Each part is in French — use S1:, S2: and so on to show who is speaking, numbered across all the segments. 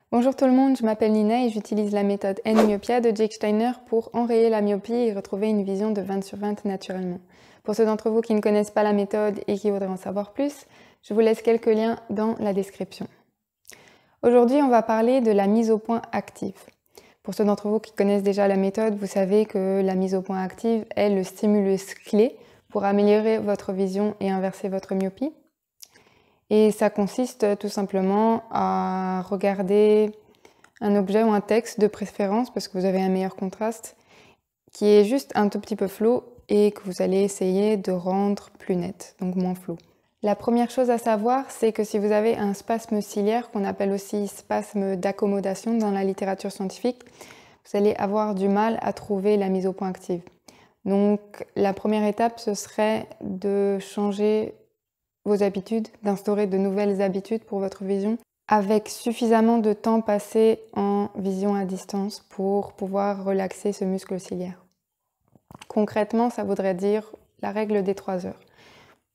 S1: Bonjour tout le monde, je m'appelle Nina et j'utilise la méthode N-myopia de Jake Steiner pour enrayer la myopie et retrouver une vision de 20/20 naturellement. Pour ceux d'entre vous qui ne connaissent pas la méthode et qui voudraient en savoir plus, je vous laisse quelques liens dans la description. Aujourd'hui, on va parler de la mise au point active. Pour ceux d'entre vous qui connaissent déjà la méthode, vous savez que la mise au point active est le stimulus clé pour améliorer votre vision et inverser votre myopie. Et ça consiste tout simplement à regarder un objet ou un texte de préférence, parce que vous avez un meilleur contraste, qui est juste un tout petit peu flou et que vous allez essayer de rendre plus net, donc moins flou. La première chose à savoir, c'est que si vous avez un spasme ciliaire, qu'on appelle aussi spasme d'accommodation dans la littérature scientifique, vous allez avoir du mal à trouver la mise au point active. Donc la première étape, ce serait de changer vos habitudes, d'instaurer de nouvelles habitudes pour votre vision, avec suffisamment de temps passé en vision à distance pour pouvoir relaxer ce muscle ciliaire. Concrètement, ça voudrait dire la règle des 3 heures.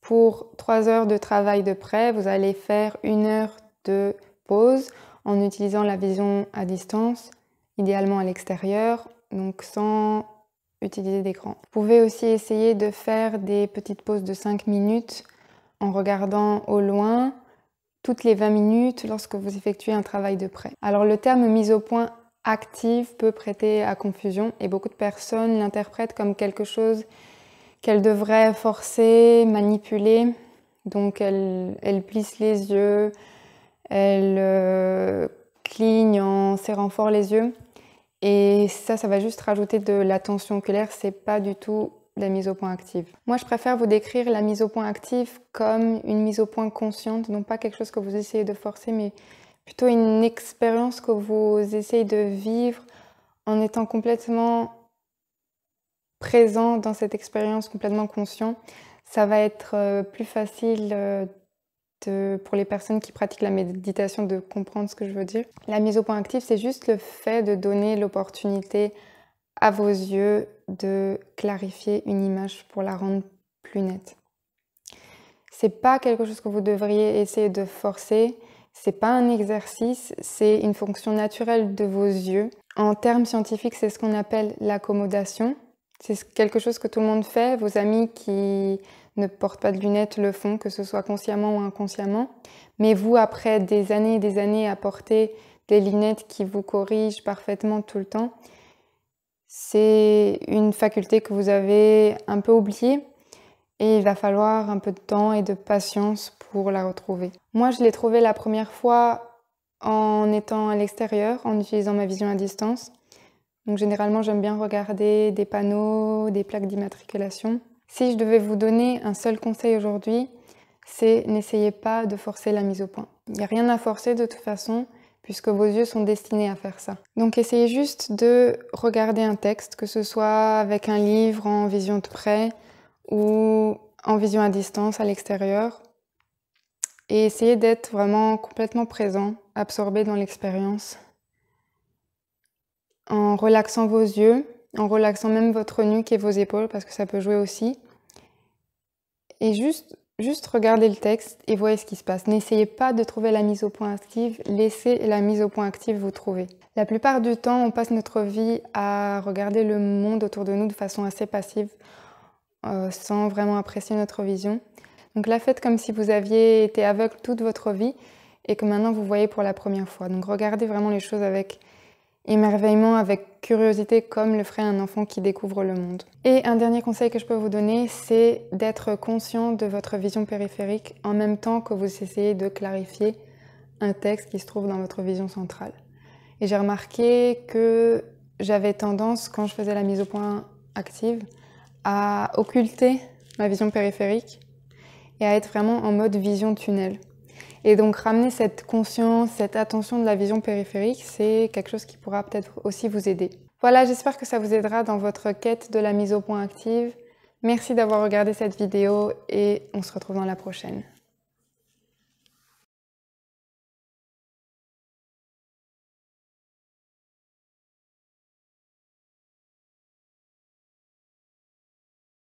S1: Pour 3 heures de travail de près, vous allez faire 1 heure de pause en utilisant la vision à distance, idéalement à l'extérieur, donc sans utiliser d'écran. Vous pouvez aussi essayer de faire des petites pauses de 5 minutes en regardant au loin toutes les 20 minutes lorsque vous effectuez un travail de près. Alors le terme mise au point active peut prêter à confusion et beaucoup de personnes l'interprètent comme quelque chose qu'elles devraient forcer, manipuler. Donc elles plissent les yeux, elles clignent en serrant fort les yeux. Et ça va juste rajouter de la tension oculaire, c'est pas du tout la mise au point active. Moi, je préfère vous décrire la mise au point active comme une mise au point consciente, non pas quelque chose que vous essayez de forcer, mais plutôt une expérience que vous essayez de vivre en étant complètement présent dans cette expérience, complètement conscient. Ça va être plus facile pour les personnes qui pratiquent la méditation de comprendre ce que je veux dire. La mise au point active, c'est juste le fait de donner l'opportunité à vos yeux de clarifier une image pour la rendre plus nette. C'est pas quelque chose que vous devriez essayer de forcer, c'est pas un exercice, c'est une fonction naturelle de vos yeux. En termes scientifiques, c'est ce qu'on appelle l'accommodation. C'est quelque chose que tout le monde fait. Vos amis qui ne portent pas de lunettes le font, que ce soit consciemment ou inconsciemment. Mais vous, après des années et des années à porter des lunettes qui vous corrigent parfaitement tout le temps, c'est une faculté que vous avez un peu oubliée et il va falloir un peu de temps et de patience pour la retrouver. Moi, je l'ai trouvée la première fois en étant à l'extérieur, en utilisant ma vision à distance. Donc généralement, j'aime bien regarder des panneaux, des plaques d'immatriculation. Si je devais vous donner un seul conseil aujourd'hui, c'est n'essayez pas de forcer la mise au point. Il n'y a rien à forcer de toute façon, puisque vos yeux sont destinés à faire ça. Donc essayez juste de regarder un texte, que ce soit avec un livre en vision de près ou en vision à distance à l'extérieur. Et essayez d'être vraiment complètement présent, absorbé dans l'expérience, en relaxant vos yeux, en relaxant même votre nuque et vos épaules, parce que ça peut jouer aussi. Et juste regardez le texte et voyez ce qui se passe. N'essayez pas de trouver la mise au point active, laissez la mise au point active vous trouver. La plupart du temps, on passe notre vie à regarder le monde autour de nous de façon assez passive, sans vraiment apprécier notre vision. Donc là, faites comme si vous aviez été aveugle toute votre vie et que maintenant vous voyez pour la première fois. Donc regardez vraiment les choses avec émerveillement, avec curiosité, comme le ferait un enfant qui découvre le monde. Et un dernier conseil que je peux vous donner, c'est d'être conscient de votre vision périphérique en même temps que vous essayez de clarifier un texte qui se trouve dans votre vision centrale. Et j'ai remarqué que j'avais tendance, quand je faisais la mise au point active, à occulter ma vision périphérique et à être vraiment en mode vision tunnel. Et donc ramener cette conscience, cette attention de la vision périphérique, c'est quelque chose qui pourra peut-être aussi vous aider. Voilà, j'espère que ça vous aidera dans votre quête de la mise au point active. Merci d'avoir regardé cette vidéo et on se retrouve dans la prochaine.